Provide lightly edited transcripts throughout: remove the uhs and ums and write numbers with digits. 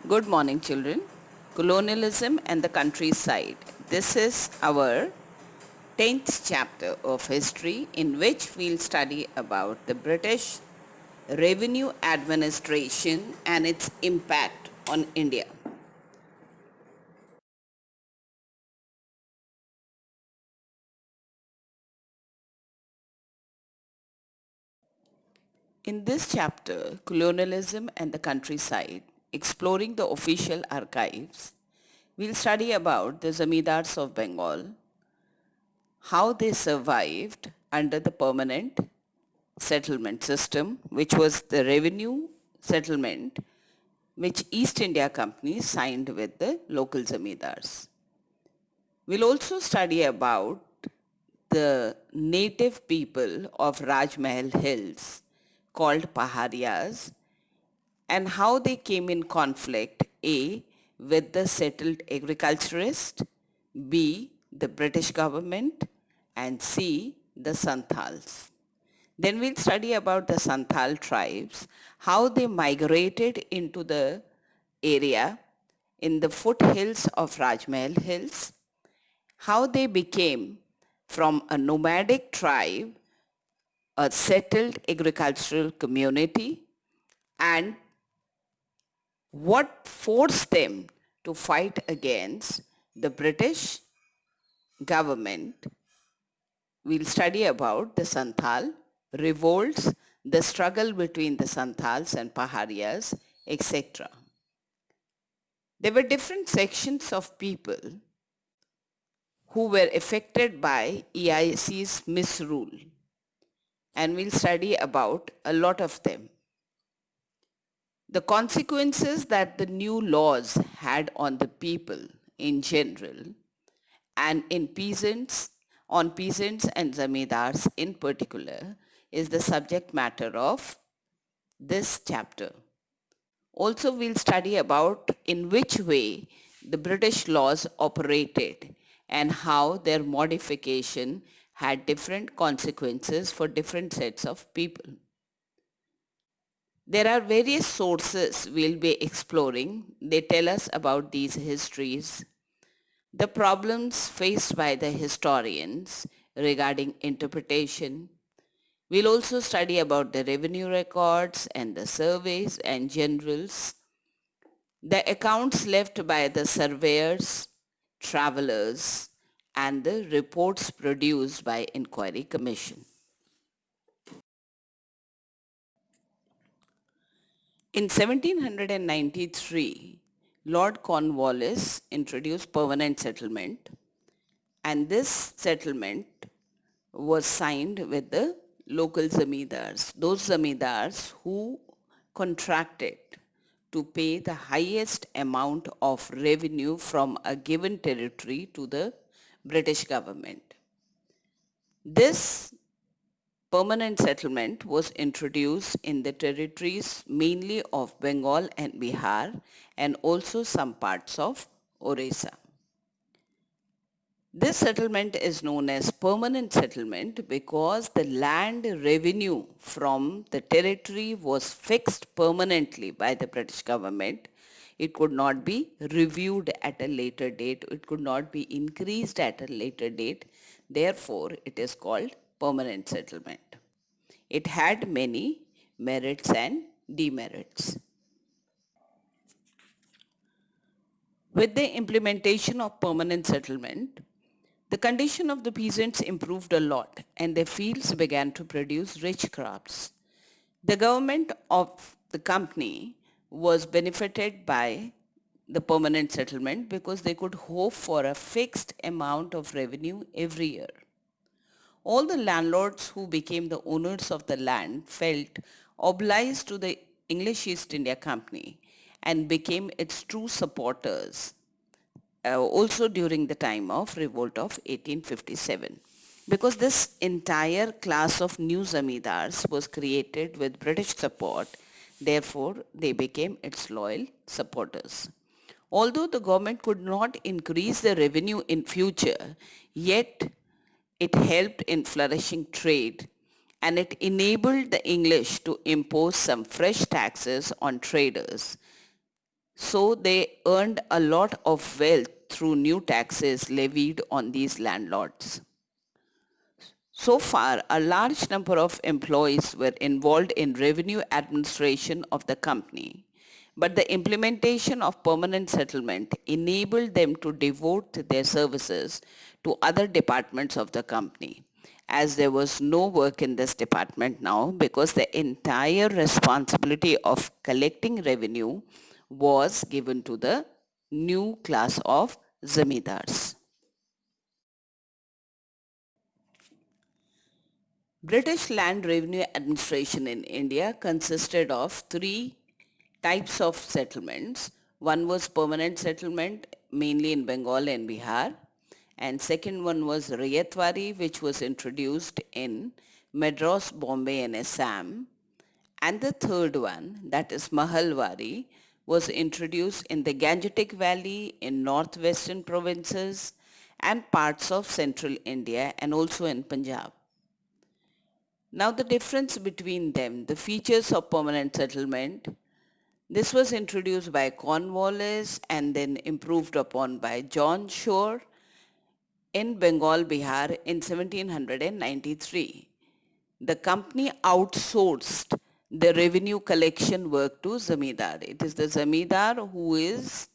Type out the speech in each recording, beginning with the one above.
Good morning, children. Colonialism and the countryside. This is our 10th chapter of history in which we'll study about the British revenue administration and its impact on India. In this chapter, Colonialism and the Countryside, exploring the official archives, we'll study about the Zamindars of Bengal, how they survived under the permanent settlement system, which was the revenue settlement which East India Company signed with the local zamindars. We'll also study about the native people of Rajmahal Hills called Paharias and how they came in conflict A with the settled agriculturist, B the British government, and C the Santals. Then we'll study about the Santhal tribes, how they migrated into the area in the foothills of Rajmahal Hills, how they became from a nomadic tribe a settled agricultural community, and what forced them to fight against the British government. We'll study about the Santhal revolts, the struggle between the Santhals and Paharias, etc. There were different sections of people who were affected by EIC's misrule, and we'll study about a lot of them. The consequences that the new laws had on the people in general and in peasants, on peasants and zamindars in particular, is the subject matter of this chapter. Also, we'll study about in which way the British laws operated and how their modification had different consequences for different sets of people. There are various sources we'll be exploring. They tell us about these histories, the problems faced by the historians regarding interpretation. We'll also study about the revenue records and the surveys and generals, the accounts left by the surveyors, travelers, and the reports produced by Inquiry Commission. In 1793, Lord Cornwallis introduced permanent settlement, and this settlement was signed with the local zamindars, those zamindars who contracted to pay the highest amount of revenue from a given territory to the British government. This permanent settlement was introduced in the territories mainly of Bengal and Bihar and also some parts of Orissa. This settlement is known as permanent settlement because the land revenue from the territory was fixed permanently by the British government. It could not be reviewed at a later date. It could not be increased at a later date. Therefore, it is called permanent settlement. It had many merits and demerits. With the implementation of permanent settlement, the condition of the peasants improved a lot and their fields began to produce rich crops. The government of the company was benefited by the permanent settlement because they could hope for a fixed amount of revenue every year. All the landlords who became the owners of the land felt obliged to the English East India Company and became its true supporters also during the time of revolt of 1857. Because this entire class of new zamindars was created with British support, therefore they became its loyal supporters. Although the government could not increase the revenue in future, yet it helped in flourishing trade and it enabled the English to impose some fresh taxes on traders So they earned a lot of wealth through new taxes levied on these landlords. So far, a large number of employees were involved in revenue administration of the company, but the implementation of permanent settlement enabled them to devote their services to other departments of the company, as there was no work in this department now because the entire responsibility of collecting revenue was given to the new class of zamindars. British Land Revenue Administration in India consisted of three types of settlements. One was permanent settlement, mainly in Bengal and Bihar. And second one was Rayatwari, which was introduced in Madras, Bombay and Assam. And the third one, that is Mahalwari, was introduced in the Gangetic Valley in northwestern provinces and parts of central India and also in Punjab. Now the difference between them, the features of permanent settlement, this was introduced by Cornwallis and then improved upon by John Shore in Bengal, Bihar in 1793. The company outsourced the revenue collection work to zamindar. It is the zamindar who is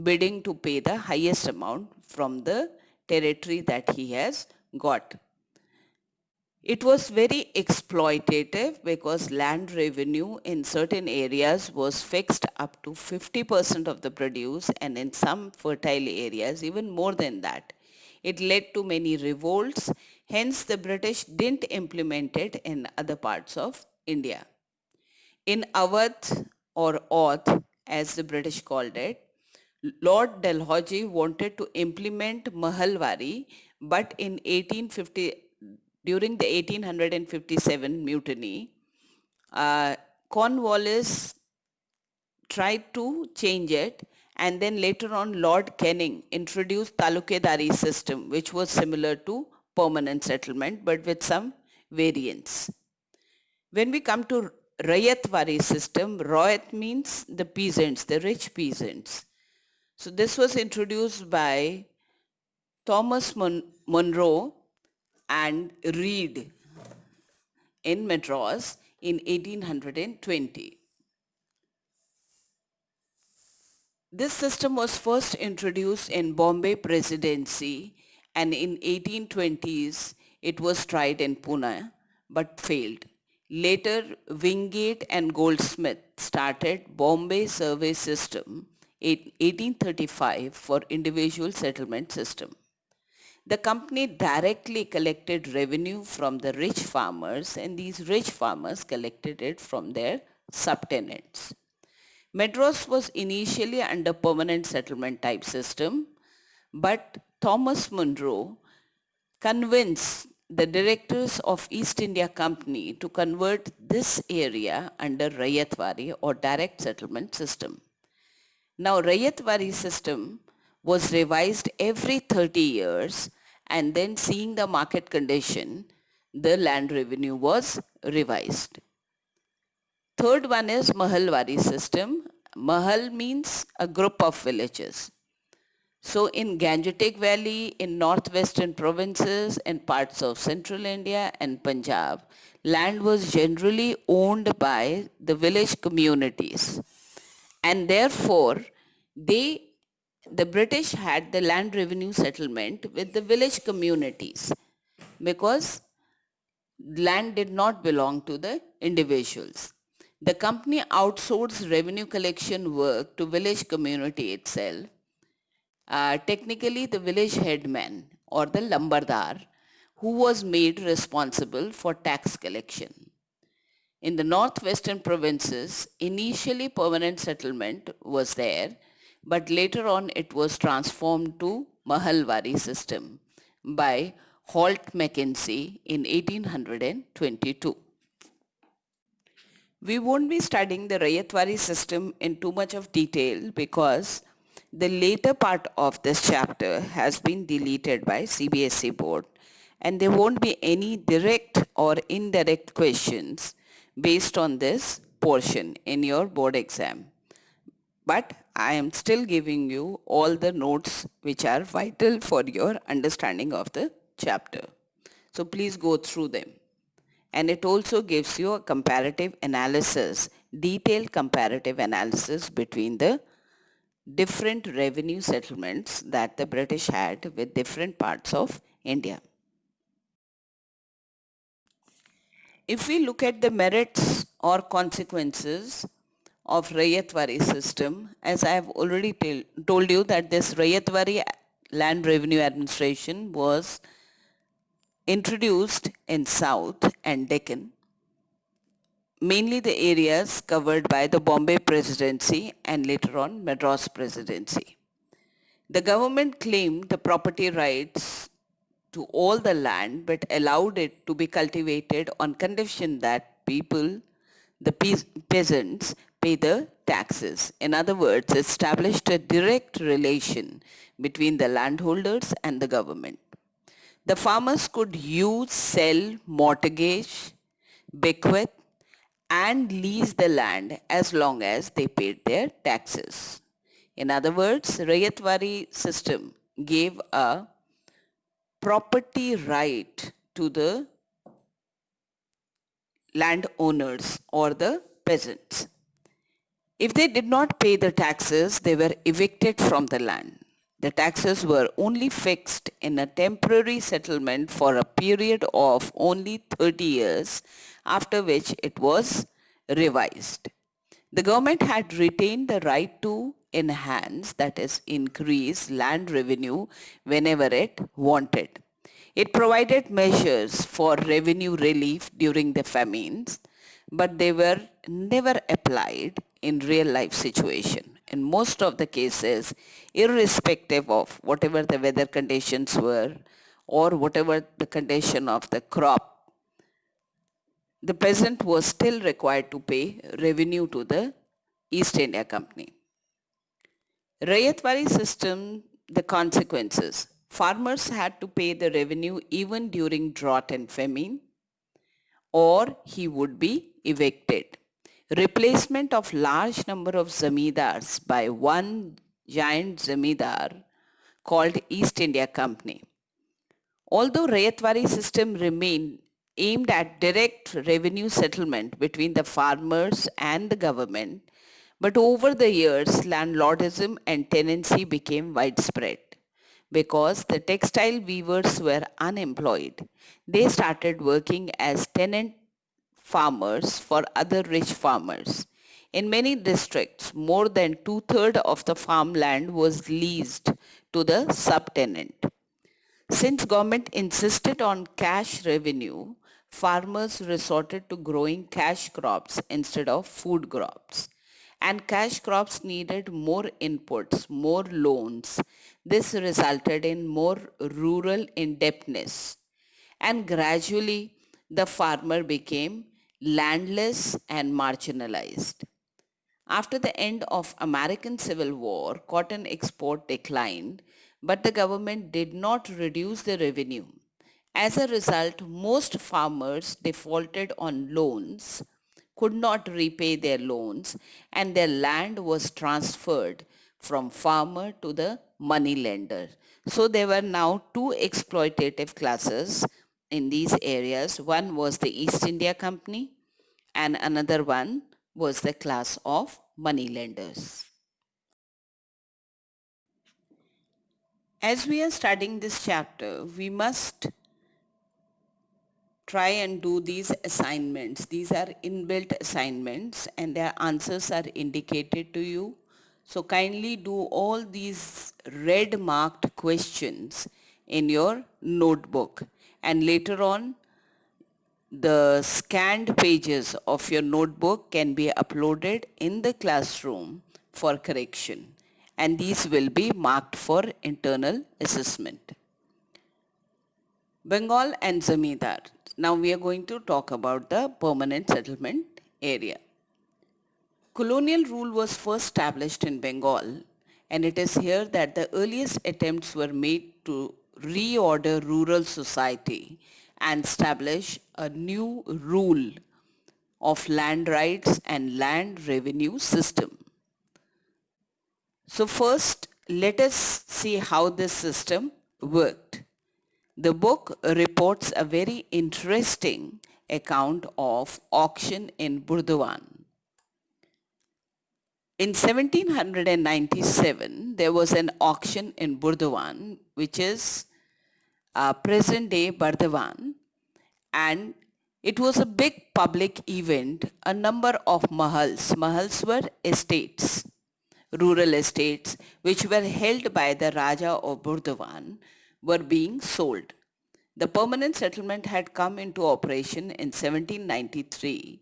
bidding to pay the highest amount from the territory that he has got. It was very exploitative because land revenue in certain areas was fixed up to 50% of the produce and in some fertile areas even more than that. It led to many revolts, hence the British didn't implement it in other parts of India. In Awadh or Audh, as the British called it, Lord Dalhousie wanted to implement Mahalwari, but in 1850, during the 1857 mutiny, uh, Cornwallis tried to change it, and then later on Lord Canning introduced Talukedari system, which was similar to permanent settlement but with some variants. When we come to Rayatwari system, Rayat means the peasants, the rich peasants. So this was introduced by Thomas Monroe and Reed in Madras in 1820. This system was first introduced in Bombay Presidency and in 1820s it was tried in Pune but failed. Later, Wingate and Goldsmith started Bombay Survey System in 1835 for individual settlement system. The company directly collected revenue from the rich farmers and these rich farmers collected it from their subtenants. Madras was initially under permanent settlement type system, but Thomas Munro convinced the directors of East India Company to convert this area under Rayatwari or direct settlement system. Now Rayatwari system was revised every 30 years and then seeing the market condition, the land revenue was revised. Third one is Mahalwari system. Mahal means a group of villages. So in Gangetic Valley, in northwestern provinces and parts of central India and Punjab, land was generally owned by the village communities. And therefore, the British had the land revenue settlement with the village communities because land did not belong to the individuals. The company outsourced revenue collection work to village community itself. Technically, the village headman or the lambardar who was made responsible for tax collection. In the northwestern provinces, initially permanent settlement was there, but later on it was transformed to Mahalwari system by Holt Mackenzie in 1822. We won't be studying the Rayatwari system in too much of detail because the later part of this chapter has been deleted by CBSE board and there won't be any direct or indirect questions based on this portion in your board exam. but I am still giving you all the notes which are vital for your understanding of the chapter. So please go through them. And it also gives you a comparative analysis, detailed comparative analysis between the different revenue settlements that the British had with different parts of India. If we look at the merits or consequences of Rayatwari system, as I have already told you that this Rayatwari Land Revenue Administration was introduced in South and Deccan, mainly the areas covered by the Bombay Presidency and later on Madras Presidency. The government claimed the property rights to all the land but allowed it to be cultivated on condition that people, the peasants, pay the taxes. In other words, established a direct relation between the landholders and the government. The farmers could use, sell, mortgage, bequeath, and lease the land as long as they paid their taxes. In other words, Rayatwari system gave a property right to the landowners or the peasants. If they did not pay the taxes, they were evicted from the land. The taxes were only fixed in a temporary settlement for a period of only 30 years, after which it was revised. The government had retained the right to enhance, that is, increase land revenue whenever it wanted. It provided measures for revenue relief during the famines, but they were never applied in real life situation. In most of the cases, irrespective of whatever the weather conditions were or whatever the condition of the crop, the peasant was still required to pay revenue to the East India Company. Rayatwari system, the consequences. Farmers had to pay the revenue even during drought and famine, or he would be evicted. Replacement of large number of zamindars by one giant zamindar called East India Company. Although Rayatwari system remained aimed at direct revenue settlement between the farmers and the government, but over the years landlordism and tenancy became widespread. Because the textile weavers were unemployed, they started working as tenant farmers for other rich farmers. In many districts, more than two-thirds of the farmland was leased to the subtenant. Since government insisted on cash revenue, farmers resorted to growing cash crops instead of food crops. And cash crops needed more inputs, more loans. This resulted in more rural indebtedness. And gradually, the farmer became landless and marginalized. After the end of American Civil War, cotton export declined, but the government did not reduce the revenue. As a result, most farmers defaulted on loans, could not repay their loans, and their land was transferred from farmer to the money lender. So there were now two exploitative classes in these areas. One was the East India Company and another one was the class of money lenders. As we are studying this chapter, we must try and do these assignments. These are inbuilt assignments and their answers are indicated to you. So kindly do all these red marked questions in your notebook, and later on the scanned pages of your notebook can be uploaded in the classroom for correction, and these will be marked for internal assessment. Bengal and Zamindar. Now we are going to talk about the permanent settlement area. Colonial rule was first established in Bengal, and it is here that the earliest attempts were made to reorder rural society and establish a new rule of land rights and land revenue system. So first, let us see how this system worked. The book reports a very interesting account of auction in Burdwan. In 1797, there was an auction in Burdwan, which is present-day Bardhaman, and it was a big public event. A number of mahals were estates, rural estates, which were held by the Raja of Burdwan, were being sold. The permanent settlement had come into operation in 1793,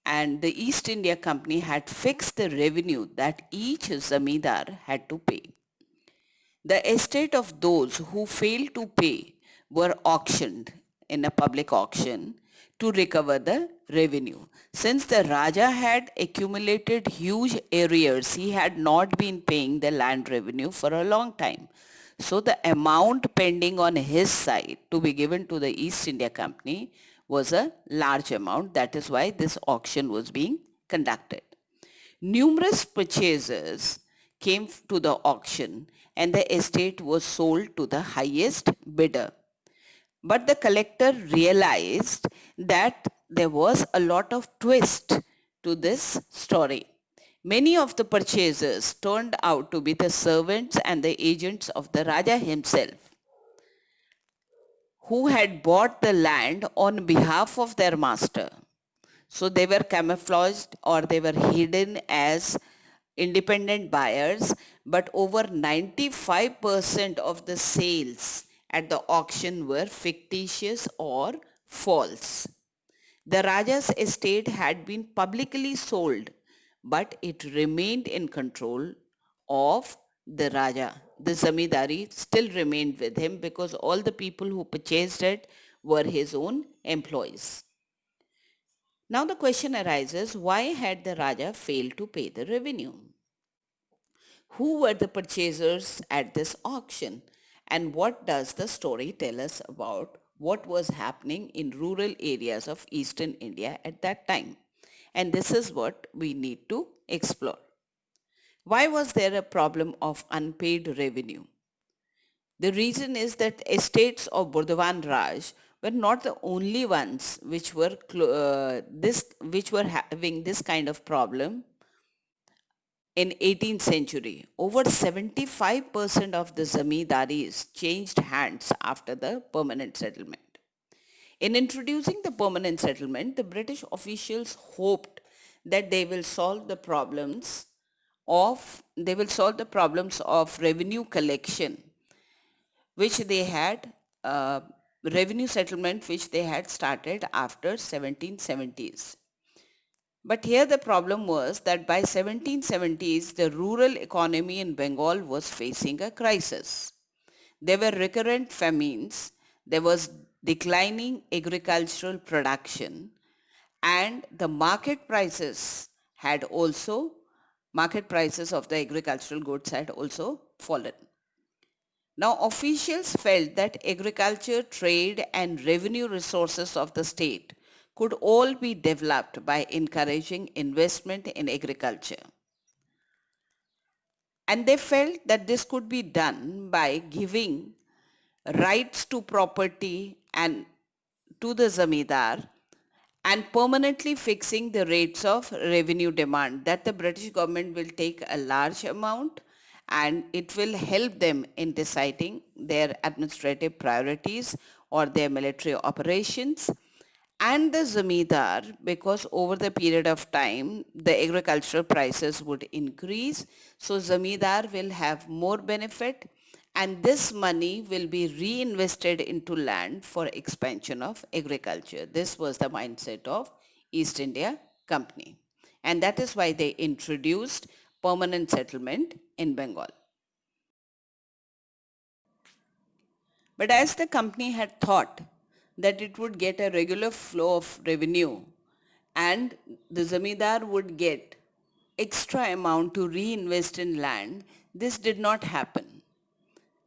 and the East India Company had fixed the revenue that each zamindar had to pay. The estate of those who failed to pay were auctioned in a public auction to recover the revenue. Since the Raja had accumulated huge arrears, he had not been paying the land revenue for a long time. So the amount pending on his side to be given to the East India Company was a large amount. That is why this auction was being conducted. Numerous purchasers came to the auction and the estate was sold to the highest bidder. But the collector realized that there was a lot of twist to this story. Many of the purchasers turned out to be the servants and the agents of the Raja himself, who had bought the land on behalf of their master. So they were camouflaged or they were hidden as independent buyers, but over 95% of the sales at the auction were fictitious or false. The Raja's estate had been publicly sold, but it remained in control of the Raja. The zamindari still remained with him because all the people who purchased it were his own employees. Now the question arises, why had the Raja failed to pay the revenue? Who were the purchasers at this auction? And what does the story tell us about what was happening in rural areas of eastern India at that time? And this is what we need to explore. Why was there a problem of unpaid revenue? The reason is that estates of Burdwan Raj were not the only ones which were having this kind of problem in 18th century. Over 75% of the zamindaris changed hands after the permanent settlement. In introducing the permanent settlement, the British officials hoped that they will solve the problems of revenue collection which they had revenue settlement which they had started after 1770s. But here the problem was that by 1770s, the rural economy in Bengal was facing a crisis. There were recurrent famines, there was declining agricultural production, and the market prices of the agricultural goods had also fallen. Now, officials felt that agriculture, trade, and revenue resources of the state could all be developed by encouraging investment in agriculture. And they felt that this could be done by giving rights to property and to the zamindar and permanently fixing the rates of revenue demand, that the British government will take a large amount and it will help them in deciding their administrative priorities or their military operations. And the zamindar, because over the period of time the agricultural prices would increase, so zamindar will have more benefit and this money will be reinvested into land for expansion of agriculture. This was the mindset of East India Company. And that is why they introduced permanent settlement in Bengal. But as the company had thought that it would get a regular flow of revenue and the zamindar would get extra amount to reinvest in land, this did not happen.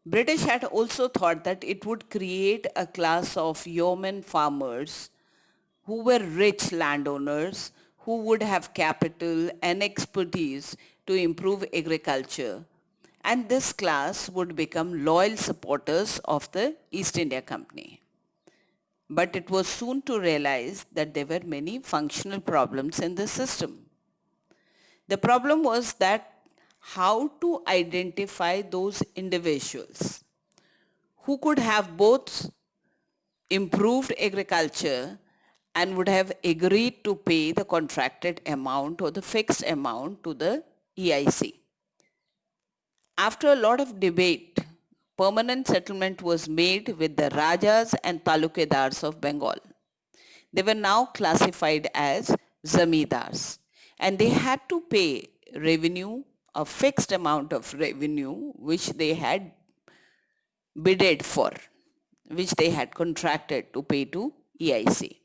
British had also thought that it would create a class of yeoman farmers who were rich landowners who would have capital and expertise to improve agriculture and this class would become loyal supporters of the East India Company. But it was soon to realize that there were many functional problems in the system. The problem was that how to identify those individuals who could have both improved agriculture and would have agreed to pay the contracted amount or the fixed amount to the EIC. After a lot of debate, permanent settlement was made with the Rajas and Talukadars of Bengal. They were now classified as Zamindars, and they had to pay revenue, a fixed amount of revenue which they had bidded for, which they had contracted to pay to EIC.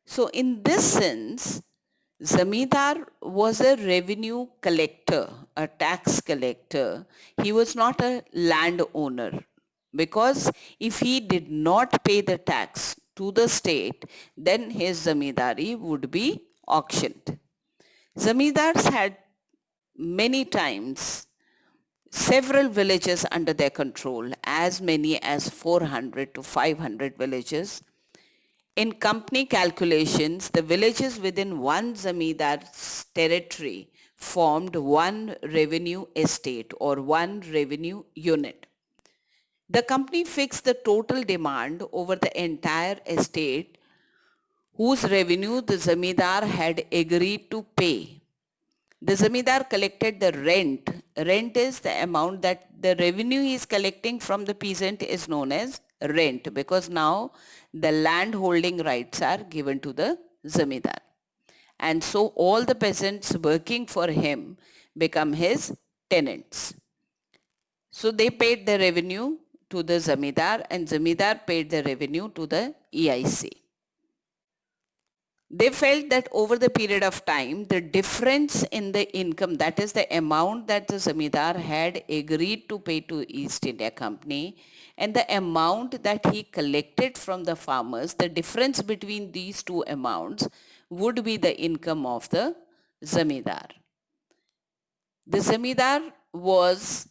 So in this sense, Zamindar was a revenue collector, a tax collector. He was not a landowner, because if he did not pay the tax to the state, then his zamindari would be auctioned. Zamindars had many times several villages under their control, as many as 400 to 500 villages. In company calculations, the villages within one zamindar's territory formed one revenue estate or one revenue unit. The company fixed the total demand over the entire estate whose revenue the zamindar had agreed to pay. The zamindar collected the rent. Rent is the amount that the revenue he is collecting from the peasant is known as rent, because now the land holding rights are given to the zamindar. And so all the peasants working for him become his tenants. So they paid the revenue to the zamindar and zamindar paid the revenue to the EIC. They felt that over the period of time, the difference in the income, that is the amount that the zamindar had agreed to pay to East India Company, and the amount that he collected from the farmers, the difference between these two amounts would be the income of the zamindar. The zamindar was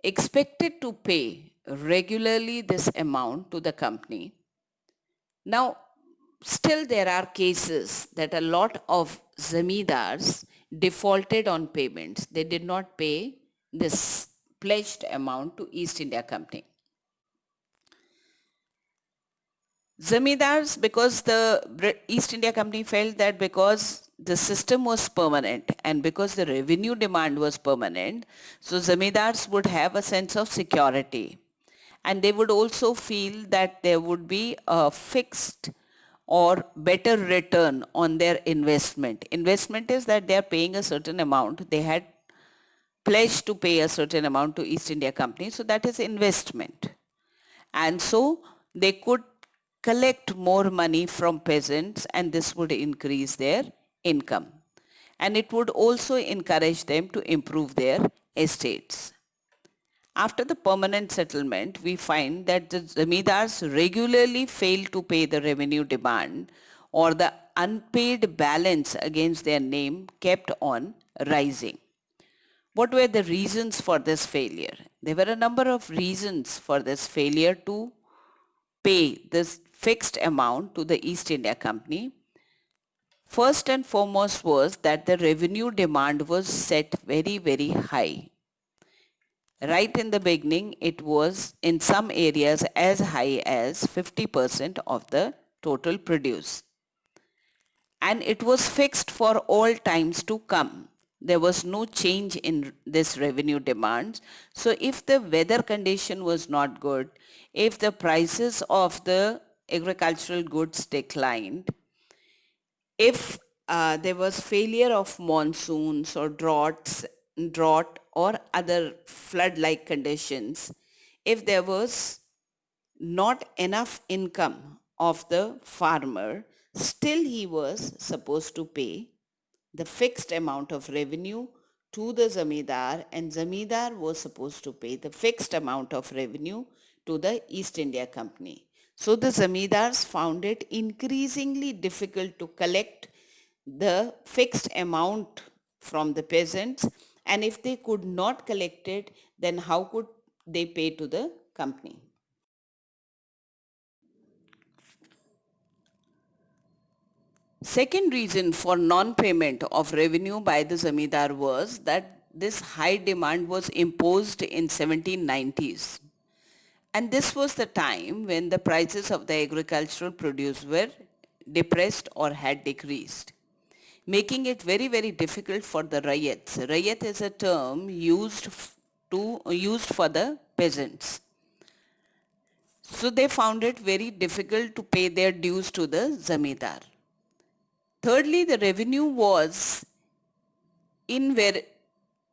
expected to pay regularly this amount to the company. Now, still there are cases that a lot of zamindars defaulted on payments. They did not pay this pledged amount to East India Company. Zamindars, because the East India Company felt that because the system was permanent and because the revenue demand was permanent, so zamindars would have a sense of security. And they would also feel that there would be a fixed or better return on their investment. Investment is that they are paying a certain amount. They had pledged to pay a certain amount to East India Company. So that is investment. And so they could collect more money from peasants and this would increase their income. And it would also encourage them to improve their estates. After the permanent settlement, we find that the zamindars regularly fail to pay the revenue demand, or the unpaid balance against their name kept on rising. What were the reasons for this failure? There were a number of reasons for this failure to pay this fixed amount to the East India Company. First and foremost was that the revenue demand was set very, very high. Right in the beginning, it was in some areas as high as 50% of the total produce. And it was fixed for all times to come. There was no change in this revenue demand. So if the weather condition was not good, if the prices of the agricultural goods declined, if there was failure of monsoons or drought or other flood-like conditions, if there was not enough income of the farmer, still he was supposed to pay the fixed amount of revenue to the zamindar, and zamindar was supposed to pay the fixed amount of revenue to the East India Company. So the zamindars found it increasingly difficult to collect the fixed amount from the peasants, And if they could not collect it, then how could they pay to the company? Second reason for non-payment of revenue by the zamindar was that this high demand was imposed in 1790s. And this was the time when the prices of the agricultural produce were depressed or had decreased, making it very, very difficult for the rayats. Rayat is a term used for the peasants. So they found it very difficult to pay their dues to the zamindar. Thirdly, the revenue was inver-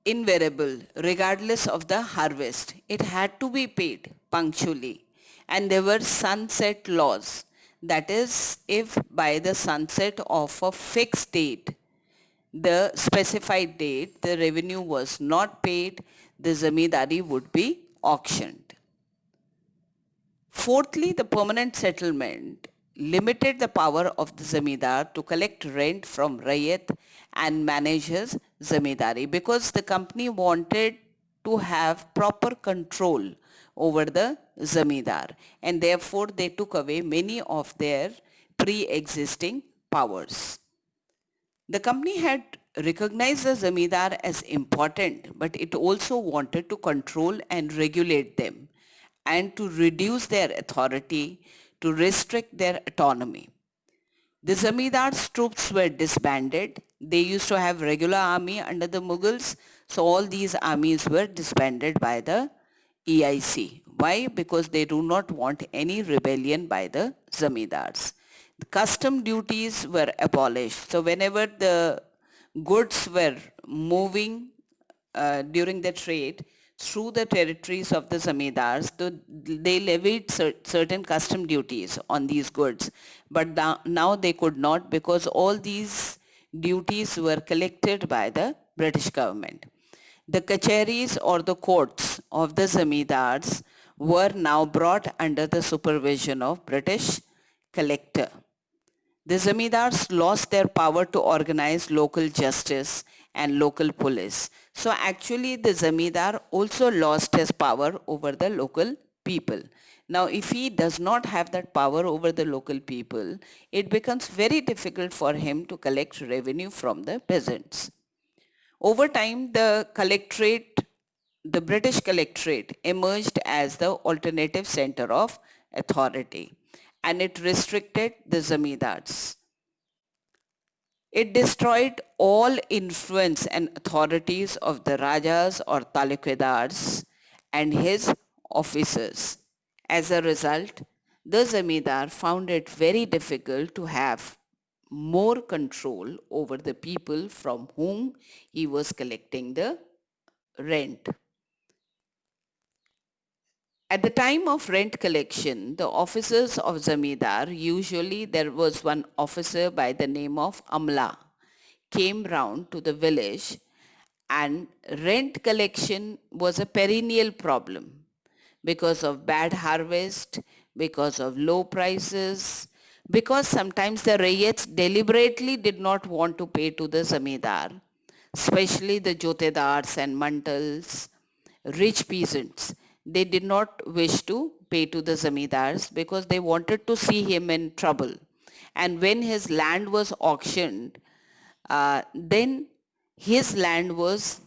invariable regardless of the harvest. It had to be paid punctually. And there were sunset laws. That is, if by the sunset of a fixed date, the specified date, the revenue was not paid, the zamindari would be auctioned. Fourthly, the permanent settlement limited the power of the zamindar to collect rent from Rayat and manage his zamindari because the company wanted to have proper control over the zamindar, and therefore they took away many of their pre-existing powers. The company had recognized the zamindar as important, but it also wanted to control and regulate them and to reduce their authority, to restrict their autonomy. The Zamindar's troops were disbanded. They used to have regular army under the Mughals, so all these armies were disbanded by the EIC. Why? Because they do not want any rebellion by the Zamindars. The custom duties were abolished. So whenever the goods were moving during the trade through the territories of the zamindars, they levied certain custom duties on these goods. But now they could not because all these duties were collected by the British government. The kacharis or the courts of the zamindars were now brought under the supervision of British collector. The zamindars lost their power to organize local justice and local police. So actually the zamindar also lost his power over the local people. Now if he does not have that power over the local people, it becomes very difficult for him to collect revenue from the peasants. Over time, the British collectorate emerged as the alternative center of authority, and it restricted the zamindars. It destroyed all influence and authorities of the Rajas or Talukadars and his officers. As a result, the Zamindar found it very difficult to have more control over the people from whom he was collecting the rent. At the time of rent collection, the officers of Zamindar, usually there was one officer by the name of Amla, came round to the village, and rent collection was a perennial problem because of bad harvest, because of low prices, because sometimes the rayats deliberately did not want to pay to the zamindar, especially the jotedars and mantals, rich peasants. They did not wish to pay to the zamindars because they wanted to see him in trouble. And when his land was auctioned, then his land was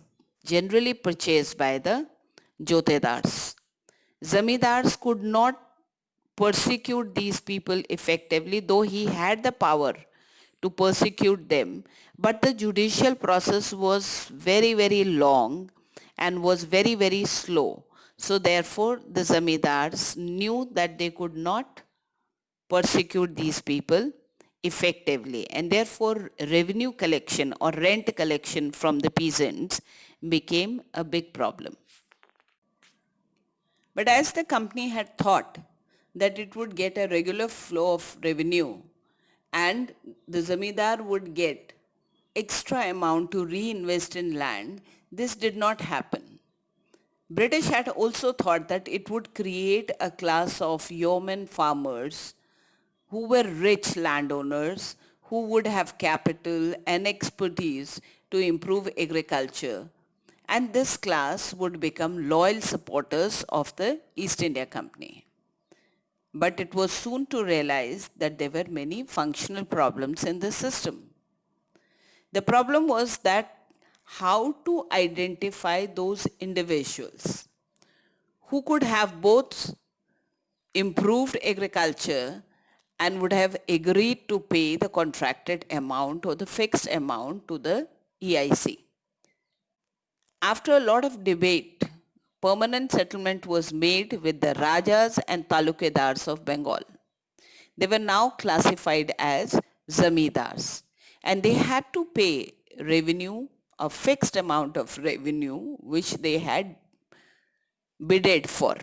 generally purchased by the jotedars. Zamindars could not persecute these people effectively, though he had the power to persecute them. But the judicial process was very, very long and was very, very slow. So therefore, the zamindars knew that they could not persecute these people effectively, and therefore revenue collection or rent collection from the peasants became a big problem. But as the company had thought that it would get a regular flow of revenue and the zamindar would get extra amount to reinvest in land, this did not happen. British had also thought that it would create a class of yeoman farmers who were rich landowners who would have capital and expertise to improve agriculture. and this class would become loyal supporters of the East India Company. But it was soon to realize that there were many functional problems in the system. The problem was that how to identify those individuals who could have both improved agriculture and would have agreed to pay the contracted amount or the fixed amount to the EIC. After a lot of debate, permanent settlement was made with the Rajas and Talukadars of Bengal. They were now classified as Zamindars, and they had to pay revenue, a fixed amount of revenue which they had bidded for,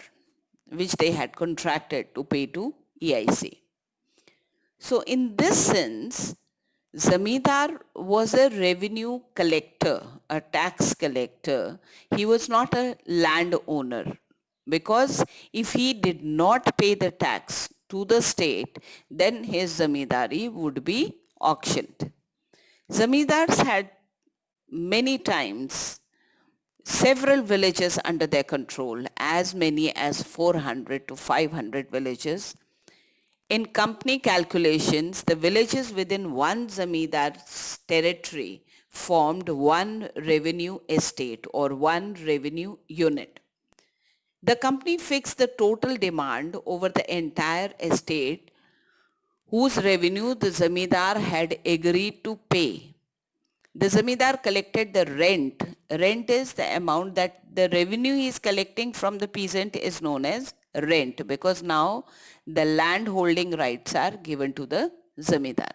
which they had contracted to pay to EIC. So in this sense, Zamindar was a revenue collector, a tax collector. He was not a landowner, because if he did not pay the tax to the state, then his zamindari would be auctioned. Zamindars had many times several villages under their control, as many as 400 to 500 villages. In company calculations, the villages within one zamindar's territory formed one revenue estate or one revenue unit. The company fixed the total demand over the entire estate, whose revenue the zamindar had agreed to pay. The zamindar collected the rent. Rent is the amount that the revenue he is collecting from the peasant is known as rent, because now the land holding rights are given to the zamindar.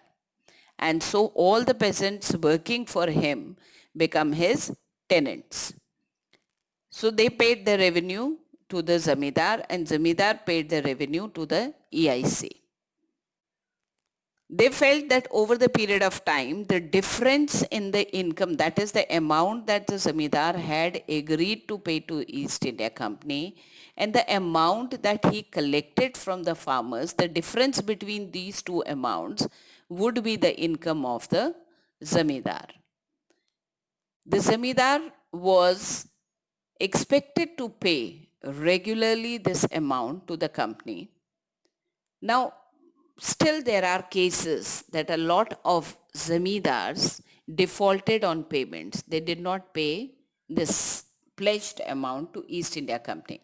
And so all the peasants working for him become his tenants. So they paid the revenue to the zamindar and zamindar paid the revenue to the EIC. They felt that over the period of time, the difference in the income, that is the amount that the zamindar had agreed to pay to East India Company, and the amount that he collected from the farmers, the difference between these two amounts would be the income of the zamindar. The zamindar was expected to pay regularly this amount to the company. Now, still there are cases that a lot of zamindars defaulted on payments. They did not pay this pledged amount to East India Company.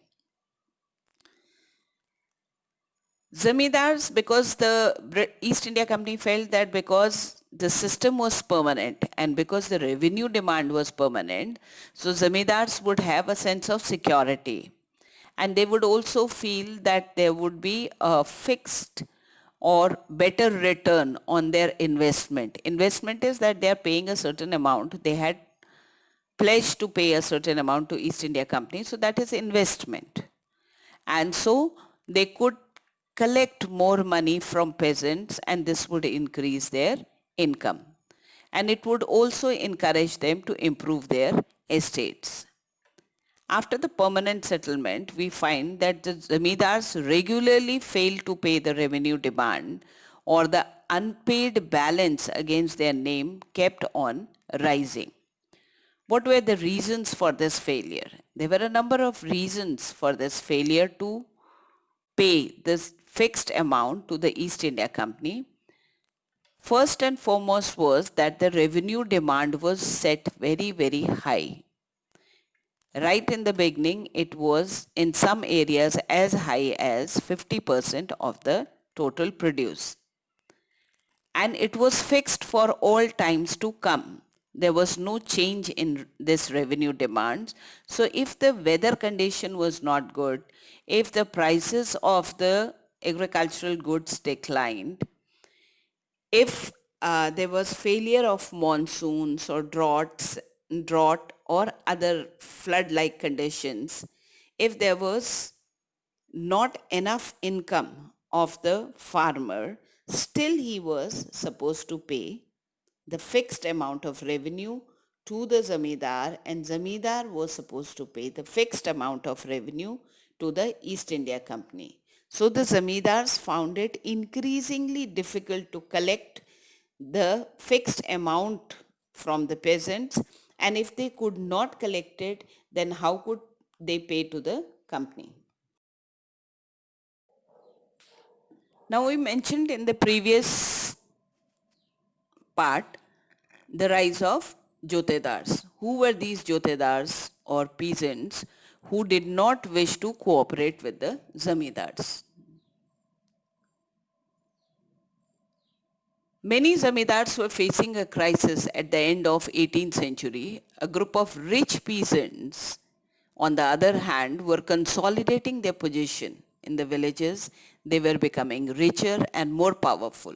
Zamindars, because the East India Company felt that because the system was permanent and because the revenue demand was permanent, so zamindars would have a sense of security. And they would also feel that there would be a fixed or better return on their investment. Investment is that they are paying a certain amount. They had pledged to pay a certain amount to East India Company. So that is investment. And so they could collect more money from peasants and this would increase their income. And it would also encourage them to improve their estates. After the permanent settlement, we find that the zamindars regularly fail to pay the revenue demand, or the unpaid balance against their name kept on rising. What were the reasons for this failure? There were a number of reasons for this failure to pay this fixed amount to the East India Company. First and foremost was that the revenue demand was set very, very high. Right in the beginning, it was in some areas as high as 50% of the total produce. And it was fixed for all times to come. There was no change in this revenue demands. So if the weather condition was not good, if the prices of the agricultural goods declined, if there was failure of monsoons or drought or other flood-like conditions, if there was not enough income of the farmer, still he was supposed to pay the fixed amount of revenue to the zamindar, and zamindar was supposed to pay the fixed amount of revenue to the East India Company. So the zamindars found it increasingly difficult to collect the fixed amount from the peasants, And if they could not collect it, then how could they pay to the company? Now we mentioned in the previous part the rise of jotedars. Who were these jotedars or peasants who did not wish to cooperate with the zamindars? Many zamindars were facing a crisis at the end of 18th century. A group of rich peasants, on the other hand, were consolidating their position in the villages. They were becoming richer and more powerful.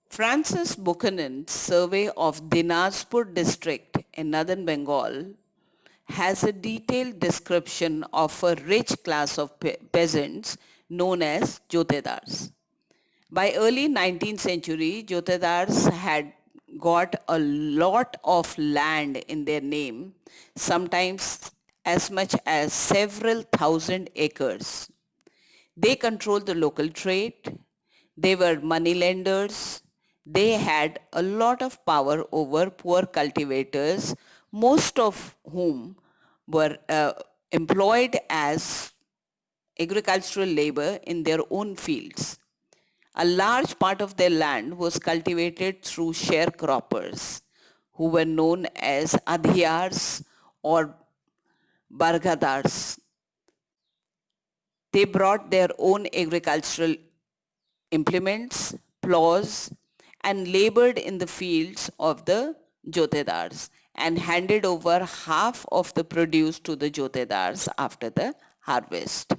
Francis Buchanan's survey of Dinajpur district in northern Bengal has a detailed description of a rich class of peasants known as jotedars. By early 19th century, jotedars had got a lot of land in their name, sometimes as much as several thousand acres. They controlled the local trade. They were money lenders. They had a lot of power over poor cultivators, most of whom were employed as agricultural labor in their own fields. A large part of their land was cultivated through sharecroppers, who were known as adhiyars or bargadars. They brought their own agricultural implements, plows, and labored in the fields of the jotedars and handed over half of the produce to the jotedars after the harvest.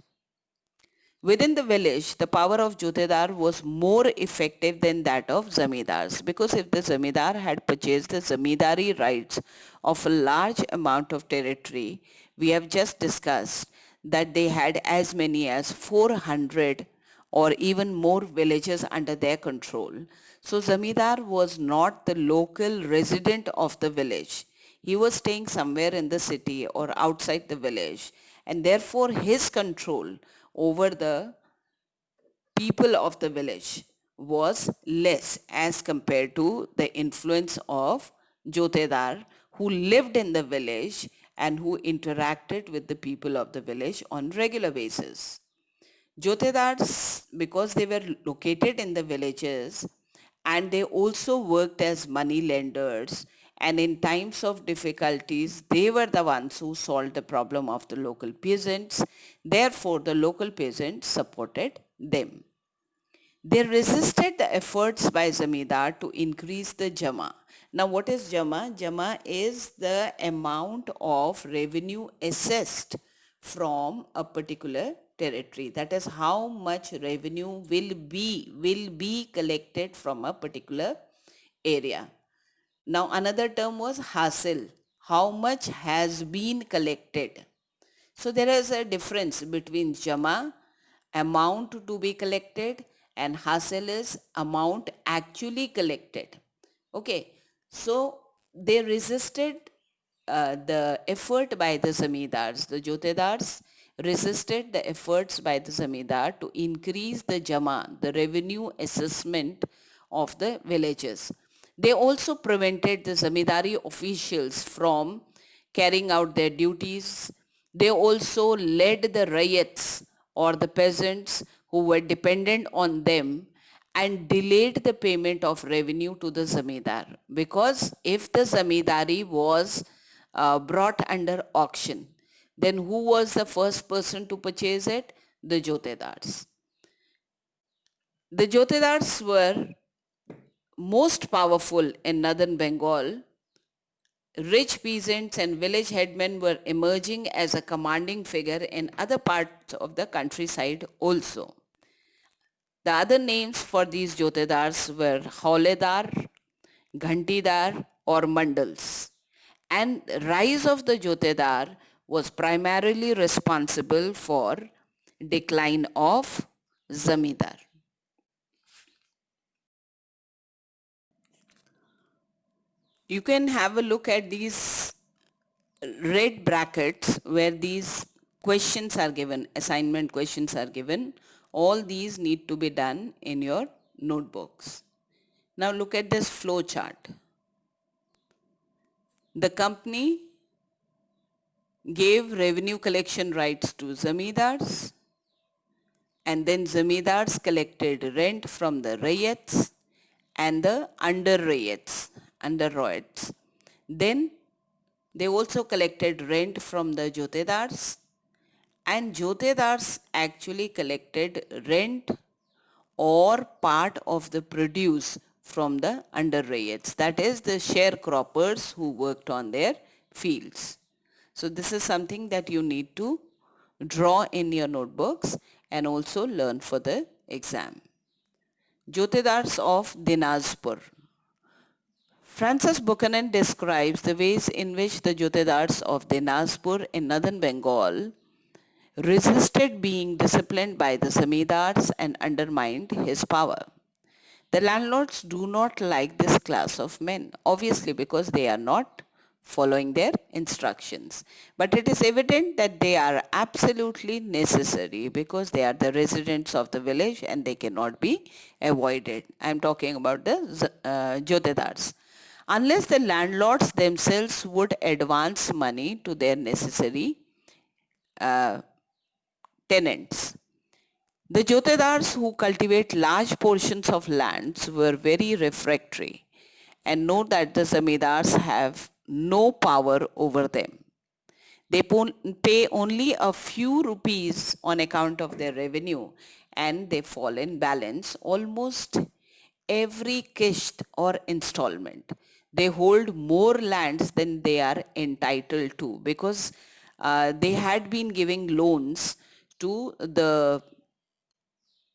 Within the village, the power of jotedar was more effective than that of zamindars, because if the zamindar had purchased the zamindari rights of a large amount of territory, we have just discussed that they had as many as 400 or even more villages under their control. So zamindar was not the local resident of the village. He was staying somewhere in the city or outside the village, and therefore his control over the people of the village was less as compared to the influence of jotedar, who lived in the village and who interacted with the people of the village on regular basis. Jotedars, because they were located in the villages and they also worked as money lenders, and in times of difficulties, they were the ones who solved the problem of the local peasants. Therefore, the local peasants supported them. They resisted the efforts by Zamindar to increase the Jama. Now, what is Jama? Jama is the amount of revenue assessed from a particular territory. That is how much revenue will be collected from a particular area. Now, another term was hasil. How much has been collected? So there is a difference between Jama, amount to be collected, and hasil is amount actually collected. Okay, so they resisted the effort by the zamindars. The jotedars resisted the efforts by the zamindar to increase the Jama, the revenue assessment of the villages. They also prevented the zamindari officials from carrying out their duties. They also led the riots or the peasants who were dependent on them and delayed the payment of revenue to the zamindar, because if the zamindari was brought under auction, then who was the first person to purchase it? The jotedars. The jotedars were most powerful in northern Bengal. Rich peasants and village headmen were emerging as a commanding figure in other parts of the countryside also. The other names for these jotedars were Hauledar, Ghantidar or Mandals. And rise of the jotedar was primarily responsible for decline of zamindar. You can have a look at these red brackets where these questions are given, assignment questions are given. All these need to be done in your notebooks. Now look at this flow chart. The company gave revenue collection rights to zamindars, and then zamindars collected rent from the rayats and the under rayats. Then they also collected rent from the jotedars, and jotedars actually collected rent or part of the produce from the under rayats, that is the sharecroppers who worked on their fields. So this is something that you need to draw in your notebooks and also learn for the exam. Jotedars of Dinajpur. Francis Buchanan describes the ways in which the Jotedars of Dinajpur in northern Bengal resisted being disciplined by the zamindars and undermined his power. The landlords do not like this class of men, obviously because they are not following their instructions. But it is evident that they are absolutely necessary because they are the residents of the village and they cannot be avoided. I am talking about the jotedars. Unless the landlords themselves would advance money to their necessary uh, tenants. The jotedars who cultivate large portions of lands were very refractory and know that the zamindars have no power over them. They pay only a few rupees on account of their revenue and they fall in balance almost every kist or installment. They hold more lands than they are entitled to because they had been giving loans to the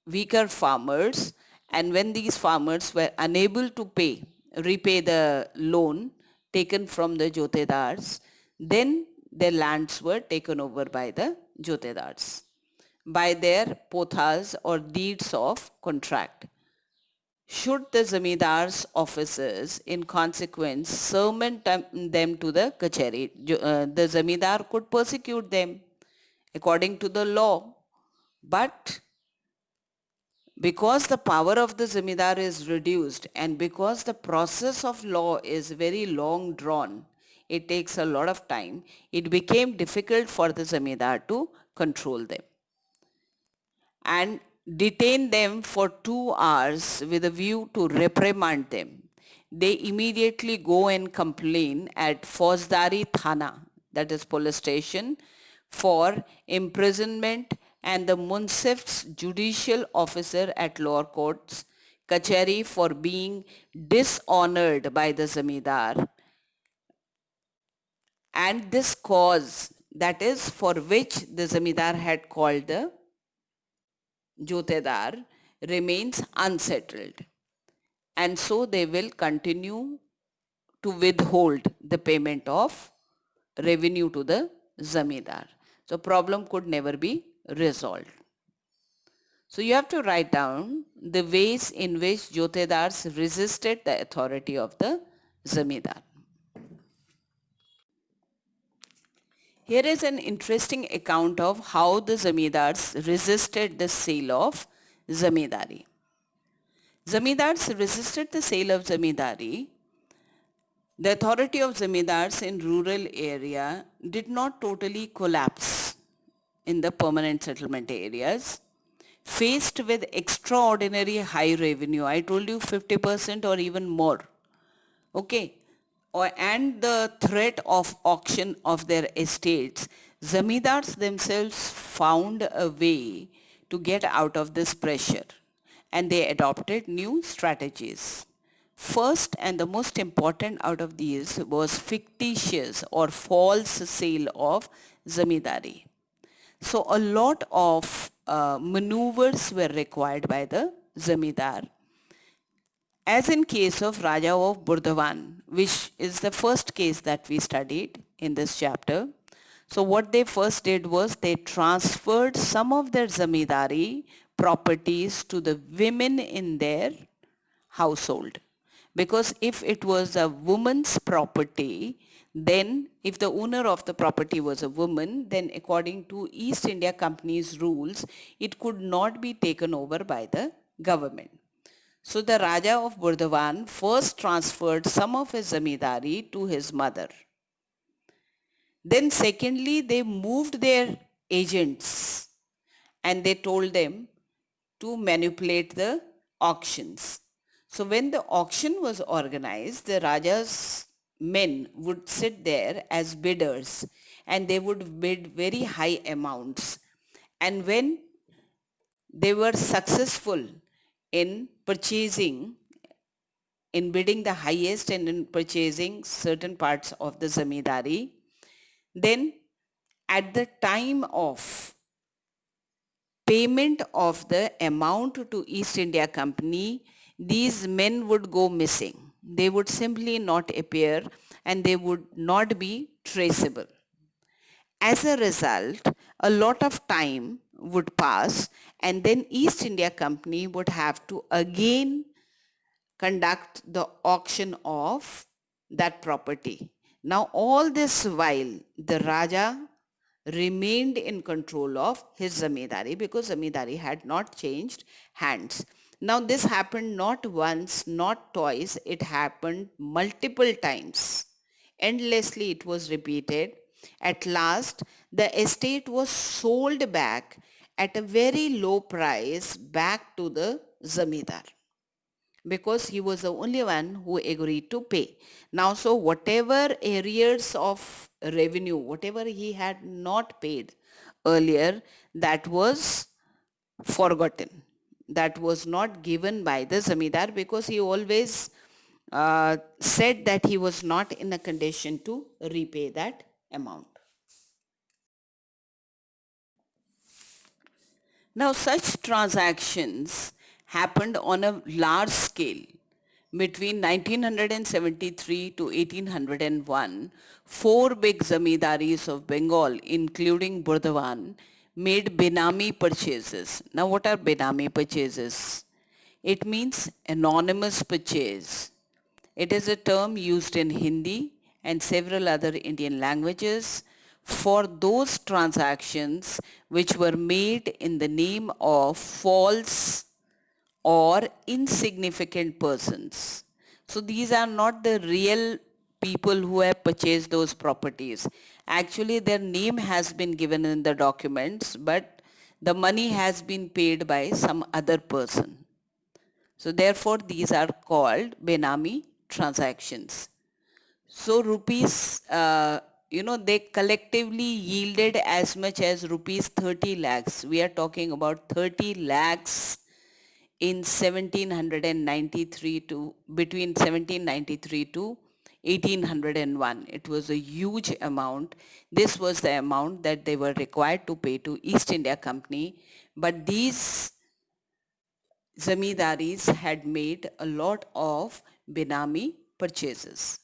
weaker farmers, and when these farmers were unable to repay the loan taken from the jotedars, then their lands were taken over by the jotedars by their pothas or deeds of contract. Should the zamindars officers in consequence summon them to the kacheri, the zamindar could persecute them according to the law, but because the power of the zamindar is reduced and because the process of law is very long drawn, it takes a lot of time, it became difficult for the zamindar to control them and detain them for 2 hours with a view to reprimand them. They immediately go and complain at Fauzdari Thana, that is police station, for imprisonment, and the Munsif's judicial officer at lower courts, Kachari, for being dishonored by the zamindar, and this cause, that is for which the zamindar had called the jotedar, remains unsettled, and so they will continue to withhold the payment of revenue to the zamindar. So problem could never be resolved. So you have to write down the ways in which jotedars resisted the authority of the zamindar. Here is an interesting account of how the zamindars resisted the sale of zamindari. Zamindars resisted the sale of zamindari. The authority of zamindars in rural area did not totally collapse in the permanent settlement areas. Faced with extraordinary high revenue, I told you 50% or even more, okay, and the threat of auction of their estates, zamindars themselves found a way to get out of this pressure and they adopted new strategies. First and the most important out of these was fictitious or false sale of zamindari. So a lot of maneuvers were required by the zamindar. As in case of Raja of Burdavan, which is the first case that we studied in this chapter. So what they first did was they transferred some of their zamindari properties to the women in their household. Because if it was a woman's property, then if the owner of the property was a woman, then according to East India Company's rules, it could not be taken over by the government. So the Raja of Burdavan first transferred some of his zamindari to his mother. Then secondly, they moved their agents and they told them to manipulate the auctions. So when the auction was organized, the Raja's men would sit there as bidders and they would bid very high amounts. And when they were successful in purchasing, in bidding the highest and in purchasing certain parts of the zamindari, then at the time of payment of the amount to East India Company, these men would go missing. They would simply not appear and they would not be traceable. As a result, a lot of time would pass and then East India Company would have to again conduct the auction of that property. Now all this while the Raja remained in control of his zamindari because zamindari had not changed hands. Now this happened not once, not twice, it happened multiple times. Endlessly it was repeated. At last, the estate was sold back at a very low price back to the zamindar because he was the only one who agreed to pay. Now, so whatever arrears of revenue, whatever he had not paid earlier, that was forgotten. That was not given by the zamindar because he always said that he was not in a condition to repay that amount. Now, such transactions happened on a large scale. Between 1973 to 1801, four big zamindaris of Bengal, including Burdwan, made Benami purchases. Now, what are Benami purchases? It means anonymous purchase. It is a term used in Hindi and several other Indian languages for those transactions which were made in the name of false or insignificant persons. So these are not the real people who have purchased those properties. Actually, their name has been given in the documents, but the money has been paid by some other person. So therefore, these are called Benami transactions. So rupees, they collectively yielded as much as rupees 30 lakhs. We are talking about 30 lakhs in 1793 to between 1793 to 1801. It was a huge amount. This was the amount that they were required to pay to East India Company. But these zamindaris had made a lot of Benami purchases.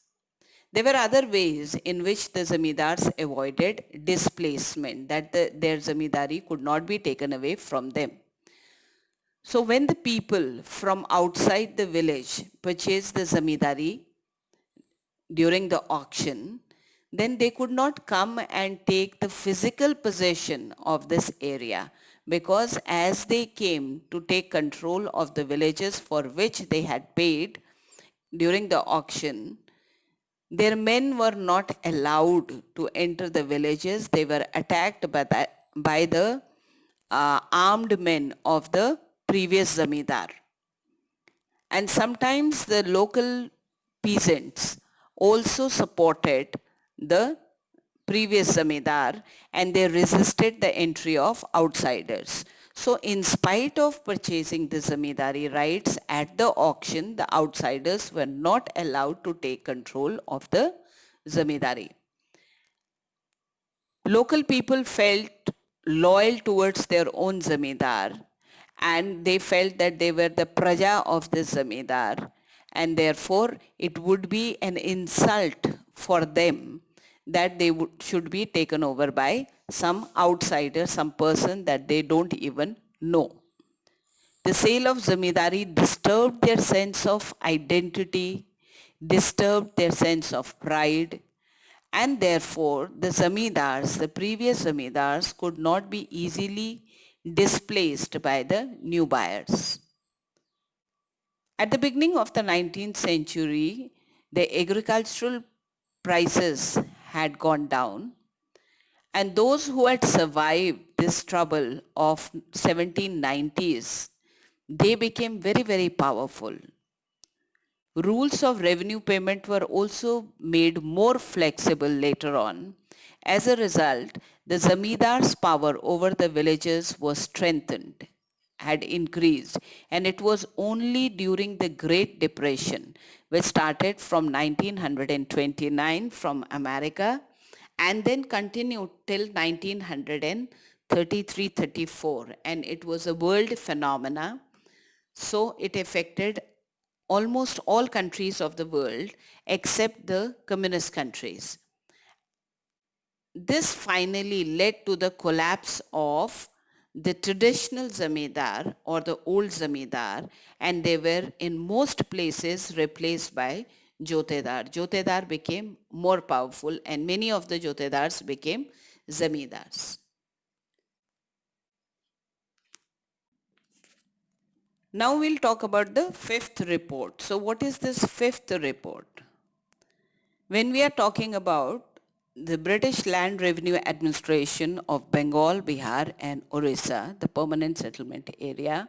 There were other ways in which the zamindars avoided displacement, that their zamindari could not be taken away from them. So when the people from outside the village purchased the zamindari during the auction, then they could not come and take the physical possession of this area because as they came to take control of the villages for which they had paid during the auction, their men were not allowed to enter the villages. They were attacked by the armed men of the previous zamindar. And sometimes the local peasants also supported the previous zamindar and they resisted the entry of outsiders. So in spite of purchasing the zamindari rights at the auction, the outsiders were not allowed to take control of the zamindari. Local people felt loyal towards their own zamindar and they felt that they were the praja of the zamindar and therefore it would be an insult for them that they should be taken over by some outsider, some person that they don't even know. The sale of zamindari disturbed their sense of identity, disturbed their sense of pride, and therefore the zamindars, the previous zamindars, could not be easily displaced by the new buyers. At the beginning of the 19th century, the agricultural prices had gone down And those who had survived this trouble of 1790s, they became very, very powerful. Rules of revenue payment were also made more flexible later on. As a result, the Zamidar's power over the villagers was strengthened, had increased, and it was only during the Great Depression, which started from 1929 from America and then continued till 1933-34, and it was a world phenomena. So it affected almost all countries of the world except the communist countries. This finally led to the collapse of the traditional zamindar or the old zamindar, and they were in most places replaced by jotedar. Jotedar became more powerful and many of the jotedars became zamindars. Now we'll talk about the fifth report. So what is this fifth report? When we are talking about the British Land Revenue Administration of Bengal, Bihar and Orissa, the permanent settlement area,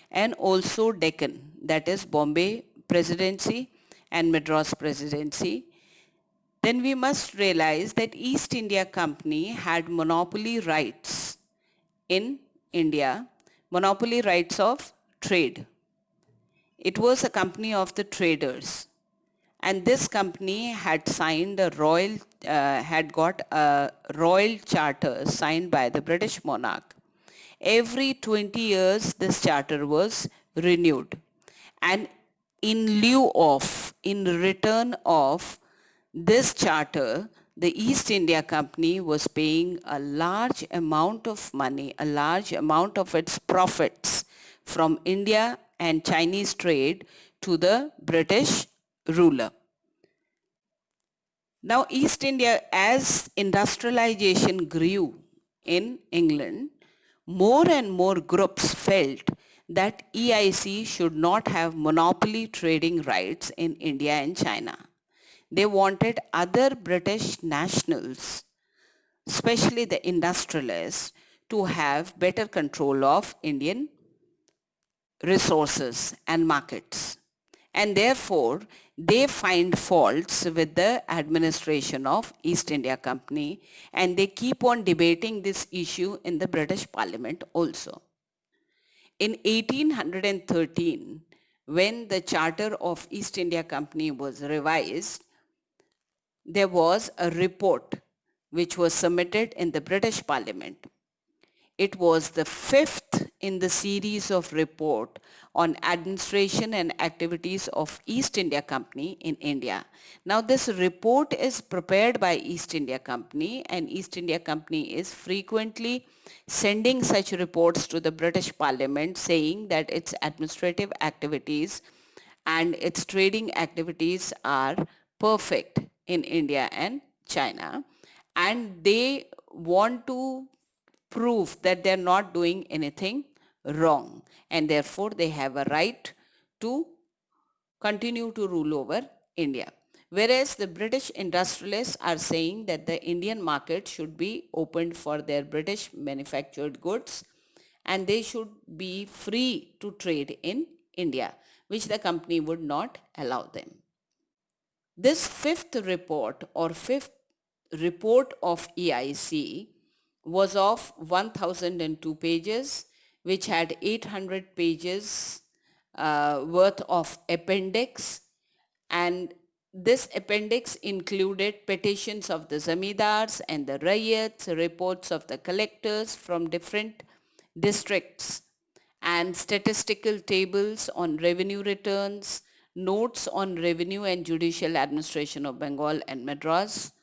and also Deccan, that is Bombay Presidency and Madras Presidency, then we must realize that East India Company had monopoly rights in India, monopoly rights of trade. It was a company of the traders, and this company had signed a had got a royal charter signed by the British monarch. Every 20 years this charter was renewed, and in return of this charter, the East India Company was paying a large amount of money, a large amount of its profits from India and Chinese trade to the British ruler. Now East India, as industrialization grew in England, more and more groups felt that EIC should not have monopoly trading rights in India and China. They wanted other British nationals, especially the industrialists, to have better control of Indian resources and markets. And therefore, they find faults with the administration of East India Company, and they keep on debating this issue in the British Parliament also. In 1813, when the Charter of East India Company was revised, there was a report which was submitted in the British Parliament. It was the fifth in the series of report on administration and activities of East India Company in India. Now this report is prepared by East India Company, and East India Company is frequently sending such reports to the British Parliament saying that its administrative activities and its trading activities are perfect in India and China, and they want to prove that they're not doing anything wrong, and therefore they have a right to continue to rule over India. Whereas the British industrialists are saying that the Indian market should be opened for their British manufactured goods and they should be free to trade in India, which the company would not allow them. This fifth report or fifth report of EIC was of 1002 pages, which had 800 pages worth of appendix, and this appendix included petitions of the zamindars and the rayats, reports of the collectors from different districts, and statistical tables on revenue returns, notes on revenue and judicial administration of Bengal and Madras,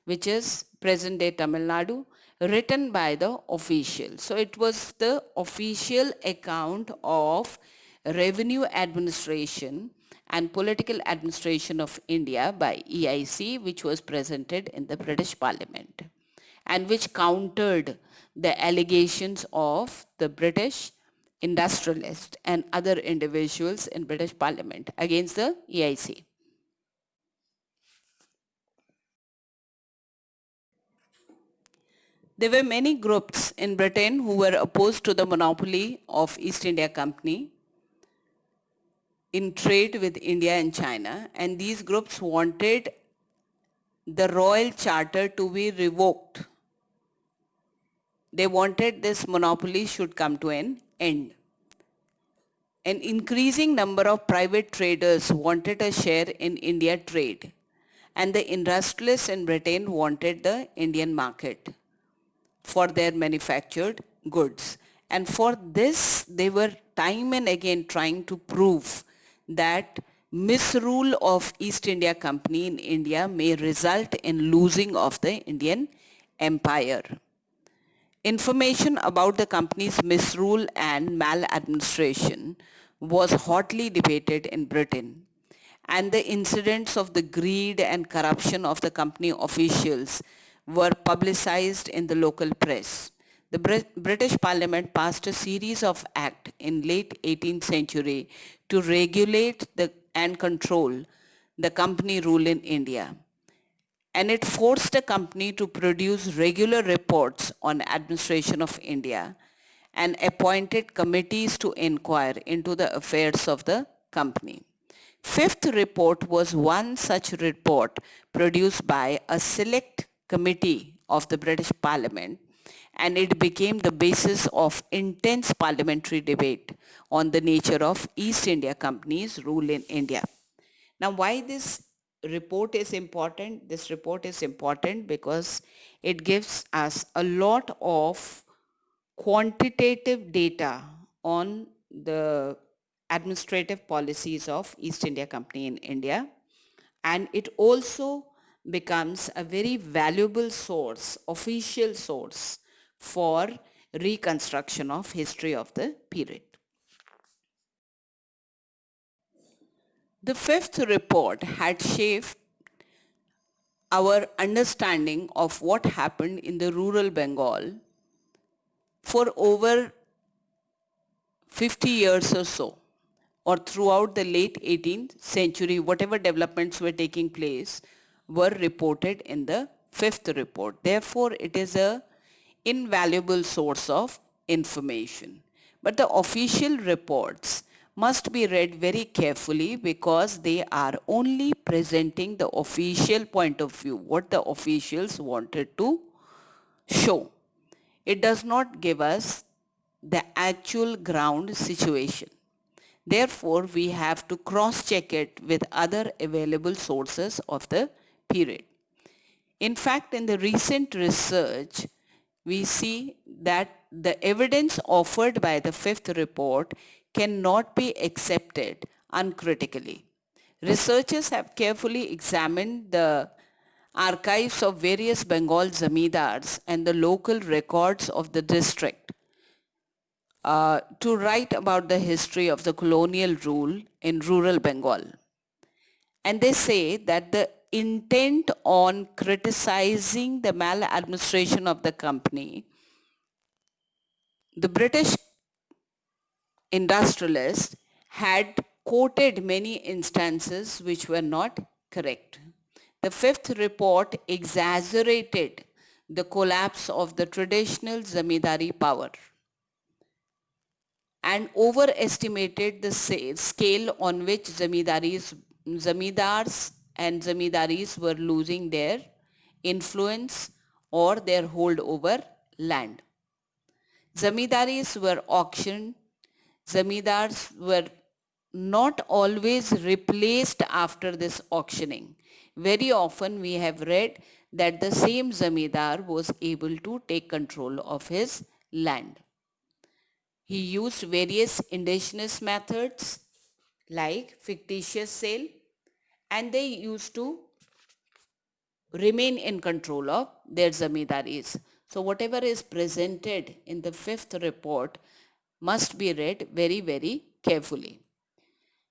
which is present day Tamil Nadu, written by the official. So it was the official account of revenue administration and political administration of India by EIC, which was presented in the British Parliament and which countered the allegations of the British industrialists and other individuals in British Parliament against the EIC. There were many groups in Britain who were opposed to the monopoly of East India Company in trade with India and China, and these groups wanted the royal charter to be revoked. They wanted this monopoly should come to an end. An increasing number of private traders wanted a share in India trade, and the industrialists in Britain wanted the Indian market for their manufactured goods. And for this, they were time and again trying to prove that misrule of East India Company in India may result in losing of the Indian empire. Information about the company's misrule and maladministration was hotly debated in Britain, and the incidents of the greed and corruption of the company officials were publicized in the local press. The British Parliament passed a series of acts in late 18th century to regulate and control the company rule in India, and it forced the company to produce regular reports on administration of India and appointed committees to inquire into the affairs of the company. Fifth report was one such report produced by a select committee of the British Parliament, and it became the basis of intense parliamentary debate on the nature of East India Company's rule in India. Now, why this report is important? This report is important because it gives us a lot of quantitative data on the administrative policies of East India Company in India, and it also becomes a very valuable source, official source for reconstruction of history of the period. The fifth report had shaped our understanding of what happened in the rural Bengal for over 50 years or so, or throughout the late 18th century, whatever developments were taking place were reported in the fifth report. Therefore, it is a invaluable source of information. But the official reports must be read very carefully because they are only presenting the official point of view, what the officials wanted to show. It does not give us the actual ground situation. Therefore, we have to cross-check it with other available sources of the period. In fact, in the recent research, we see that the evidence offered by the fifth report cannot be accepted uncritically. Researchers have carefully examined the archives of various Bengal zamindars and the local records of the district to write about the history of the colonial rule in rural Bengal. And they say that the intent on criticizing the maladministration of the company, the British industrialists had quoted many instances which were not correct. The fifth report exaggerated the collapse of the traditional zamindari power and overestimated the scale on which zamindars and zamindaris were losing their influence or their hold over land. Zamindaris were auctioned. Zamindars were not always replaced after this auctioning. Very often we have read that the same zamindar was able to take control of his land. He used various indigenous methods like fictitious sale, and they used to remain in control of their zamindaris. So whatever is presented in the fifth report must be read very, very carefully.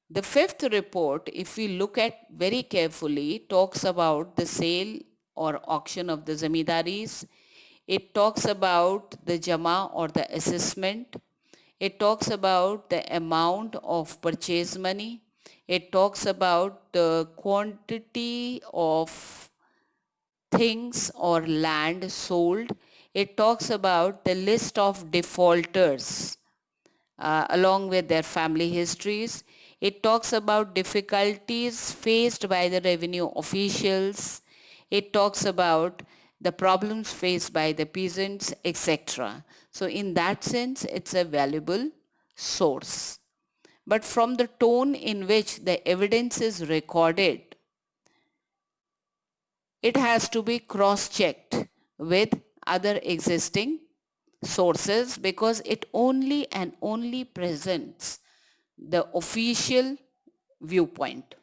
The fifth report, if we look at very carefully, talks about the sale or auction of the zamindaris. It talks about the jama or the assessment. It talks about the amount of purchase money. It talks about the quantity of things or land sold. It talks about the list of defaulters along with their family histories. It talks about difficulties faced by the revenue officials. It talks about the problems faced by the peasants, etc. So in that sense, it's a valuable source. But from the tone in which the evidence is recorded, it has to be cross-checked with other existing sources because it only and only presents the official viewpoint.